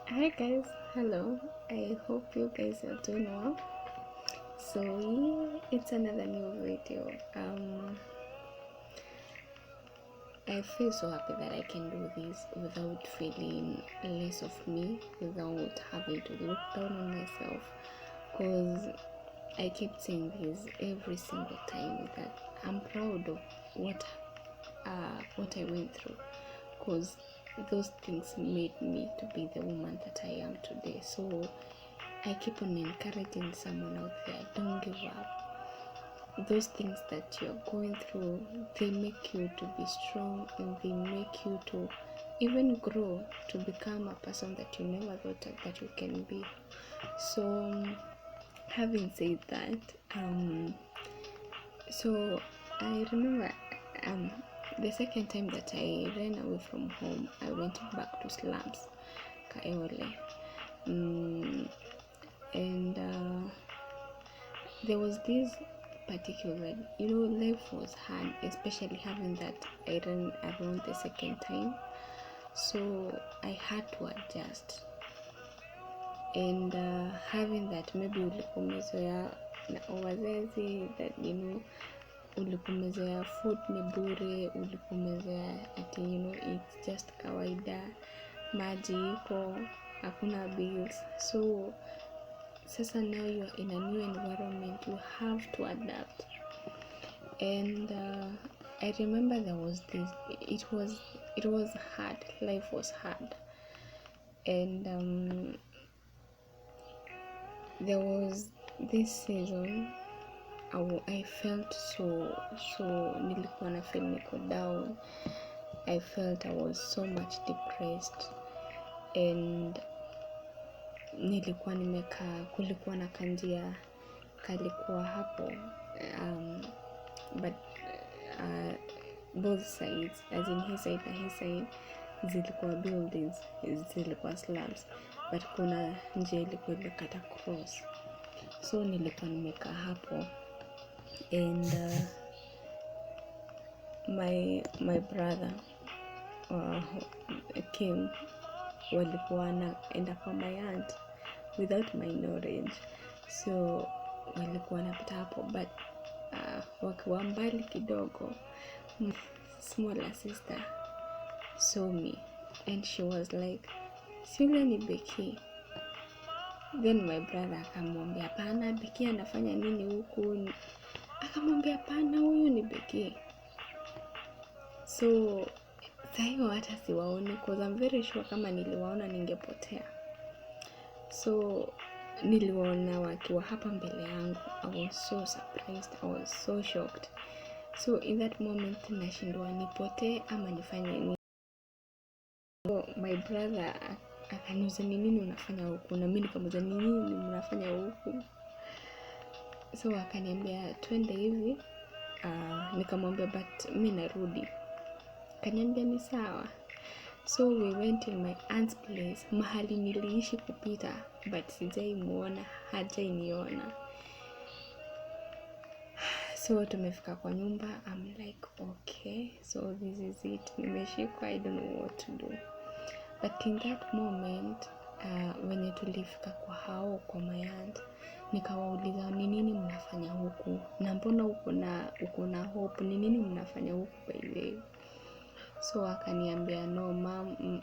Hi guys, hello. I hope you guys are doing well. So yeah, it's another new video. I feel so happy that I can do this without feeling less of me, without having to look down on myself. Cause I keep saying this every single time that I'm proud of what I went through. Cause those things made me to be the woman that I am today. So I keep on encouraging someone out there, don't give up. Those things that you're going through, they make you to be strong and they make you to even grow to become a person that you never thought that you can be. So having said that, so I remember the second time that I ran away from home, I went back to slums, Kaole. And there was this particular, life was hard, especially having that I ran around the second time. So I had to adjust. And having that, maybe ulikuwa umezoea na wazazi that ulikuwa umezoea food ni bure, ulikuwa umezoea ati it's just kawaida, maji iko, hakuna bills. So sasa now you are in a new environment, you have to adapt. And I remember there was this, it was hard, life was hard. And there was this season I felt so nilikuwa na feel niko down. I felt I was so much depressed, and nilikuwa nimekaa, kulikuwa na kanjia kalikuwa hapo, but both sides, as in his side na his side, zilikuwa buildings, zilikuwa slums, but kuna njia ilikuwa imekata cross. So nilikuwa nimekaa hapo, and my brother came, walikuwa wanaenda kwa my aunt without my knowledge. So walikuwa wanapita hapo, but wakiwa mbali kidogo, my smaller sister saw me and she was like, si yule ni Becky? Then my brother akamwambia, hapana, Becky anafanya nini huku? Akamwambia, hapana, huyu ni Becky. So saa hiyo hata siwaoni, cause I'm very sure kama niliwaona ningepotea. So niliwaona wakiwa hapa mbele yangu. I was so surprised, I was so shocked. So in that moment nashindwa nipotee ama nifanye nini. So my brother akaniuliza, ni nini unafanya huku? Na mimi nikamuuliza, ni nini mnafanya huku? So akaniambia twende hivi. Nikamwambia but mimi narudi. Akaniambia ni sawa. So we went in my aunt's place, mahali niliishi kupita, but sijaimuona, hajainiona. So tumefika kwa nyumba, I'm like, okay, so this is it. Nimeshikwa, I don't know what to do. But in that moment, wenye tulifika kwa hao, kwa my aunt, nikawauliza, ni nini mnafanya huku? Na mbona uko na hope? Ni nini mnafanya huku by the way? So akaniambia, no mom,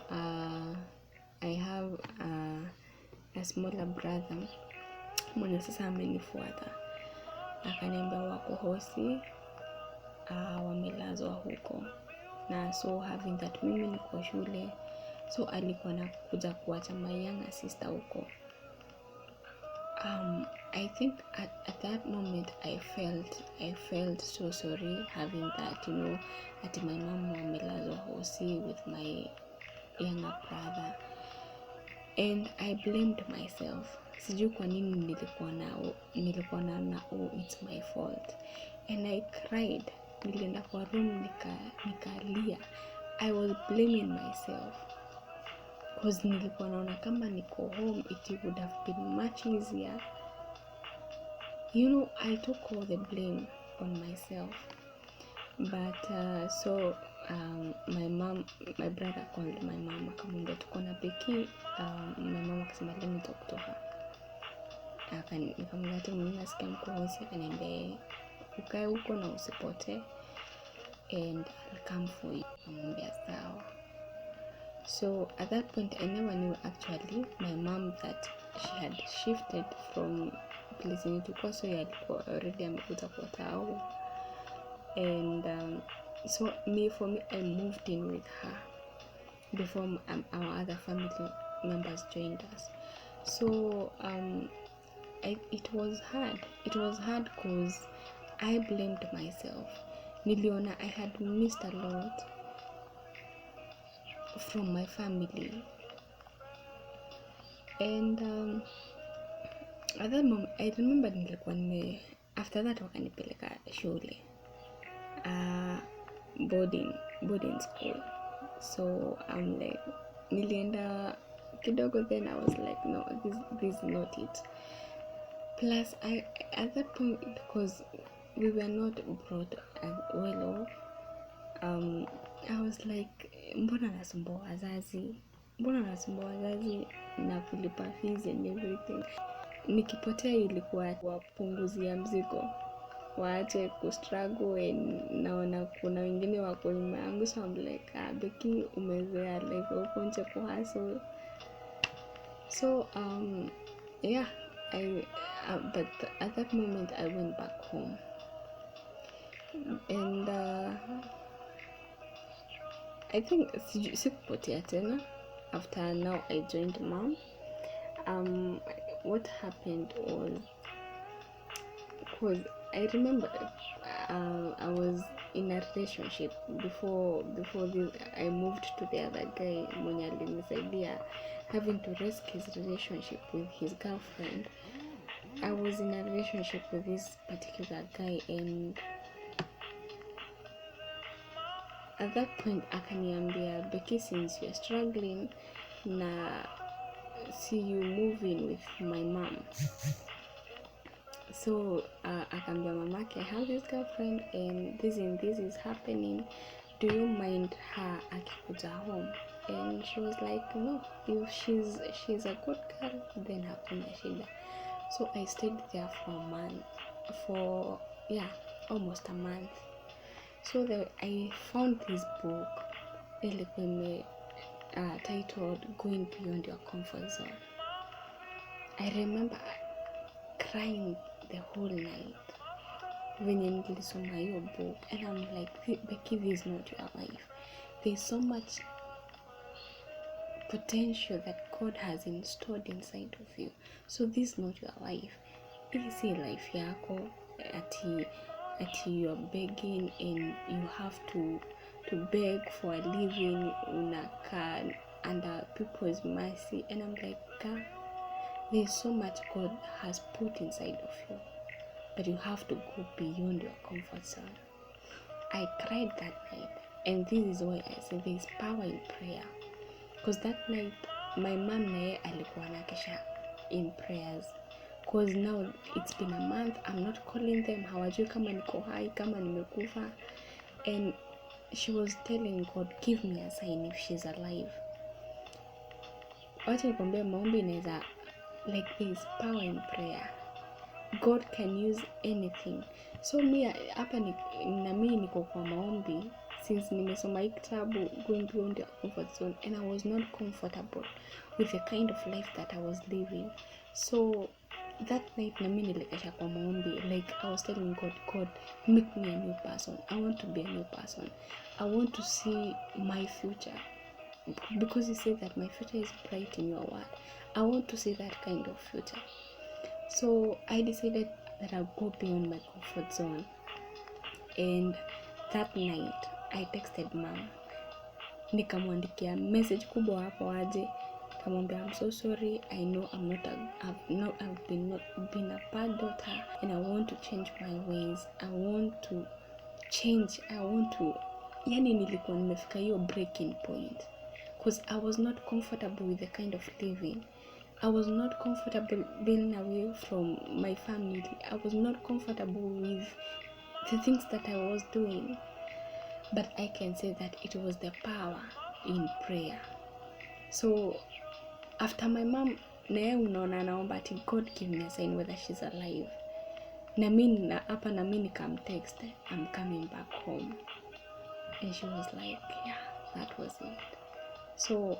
I have a smaller brother mwenye sasa amenifuata. Akaniambia wako hosi, wamelazwa huko. Na so having that mimi niko shule, so alikuwa anakuja kuacha my younger sister huko. I think at that moment I felt so sorry having that, that my mom wamelazwa hosi with my younger brother, and I blamed myself. Sijui kwa nini nilikuwa na it's my fault, and I cried. Nilienda kwa room nikalia. I was blaming myself because nilikuwa naona kama niko home it would have been much easier. I took all the blame on myself. But so my brother called my mom akamwambia tuko na Becky. My mom akasema let me talk to her. Nikamwambia tu mimi nasikia mkohozi, akaniambia ukae huko na usipote and I'll come for you. Nikamwambia sawa. So at that point I never knew actually my mom that she had shifted from place yenye tulikuwa, so alikuwa already amekuja kwa tao. And so for me I moved in with her before our other family members joined us. So it was hard because I blamed myself. Niliona I had missed a lot from my family, and at that moment I remember nilikuwa after that wakanipeleka shule, boarding school. So I'm like nilienda kidogo, then I was like no, this is not it. Plus I at that point, because we were not brought well off, I was like mbona nasumbua wazazi na kulipa fees and everything. Nikipotea ilikuwa wapunguzia mzigo, waache kustruggle, and naona kuna wengine wako nyuma yangu. So I'm like Becky, umezoea life huko nje kuhustle. So yeah, but at that moment I went back home, and I think sikupotea tena after now I joined mom. What happened was, because I remember I was in a relationship before this. I moved to the other guy mwenye alinisaidia having to risk his relationship with his girlfriend. I was in a relationship with this particular guy, and at that point akaniambia, Becky, since you're struggling na see you moving with my mom. So akaambia mamake, I have this girlfriend and this is happening, do you mind her akikuja home? And she was like, no, if she's a good girl then hakuna shida. So I stayed there for almost a month. So I found this book ilikuwa titled Going Beyond Your Comfort Zone. I remember crying the whole night when nilisoma hiyo book, and I'm like, Becky, this is not your life. There's so much potential that God has installed inside of you. So this is not your life. This is life yako ati you're begging and you have to beg for a living, unakaa under people's mercy. And I'm like, God, there's so much God has put inside of you, but you have to go beyond your comfort zone. I cried that night, and this is why I say there's power in prayer. Because that night my mom naye alikuwa anakesha in prayers, because now it's been a month, I'm not calling them, hawajui kama niko hai, kama nimekufa. And she was telling God, give me a sign if she's alive. Wacha nikwambie, maombi inaweza, like, there's power in prayer. God can use anything. So hapa na mimi niko kwa maombi since nimesoma hii kitabu Going Beyond Your Comfort Zone, and I was not comfortable with the kind of life that I was living. So that night na mimi nilikesha kwa maombi, like I was telling God, make me a new person. I want to be a new person. I want to see my future, because you say that my future is bright in your word. I want to see that kind of future. So I decided that I'll go beyond my comfort zone. And that night I texted mom, nikamwandikia message kubwa hapo aje, nikamwambia I'm so sorry, I know I've been a bad daughter, and I want to change my ways. I want to change. Yani nilikuwa nimefika hiyo breaking point, because I was not comfortable with the kind of living. I was not comfortable being away from my family. I was not comfortable with the things that I was doing. but I can say that it was the power in prayer. So after my mom naye unaona naomba ati God give me a sign whether she's alive, na mimi hapa na mimi nikamtext I'm coming back home, and she was like yeah, that was it. So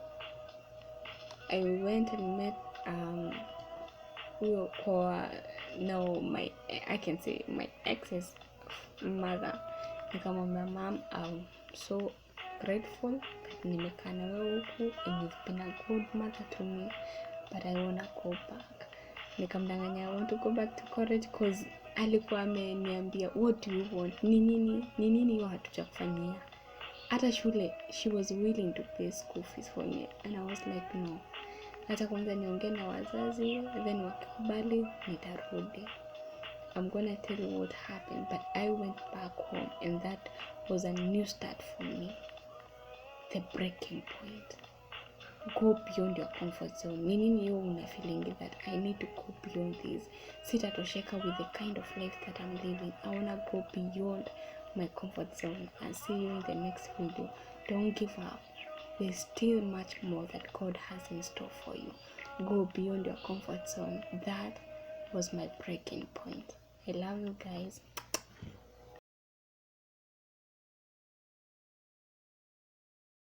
I went and met now I can say my ex's mother. Nikamwambia mom, I'm so grateful that nimekaa na wewe huku and you've been a good mother to me, but I wanna go back. Nikamdanganya I want to go back to college cause alikuwa ameniambia what do you want, ni nini hiyo hatujakufanyia. Hata shule she was willing to pay school fees for me, and I was like no, hata kwanza niongee na wazazi, then wakikubali nitarudi. I'm gonna tell you what happened. But I went back home, and that was a new start for me. The breaking point. Go beyond your comfort zone. Nini hiyo una feeling that I need to go beyond this. Sitatosheka with the kind of life that I'm living. I wanna go beyond my comfort zone. And see you in the next video. Don't give up. There's still much more that God has in store for you. Go beyond your comfort zone. That was my breaking point. I love you guys.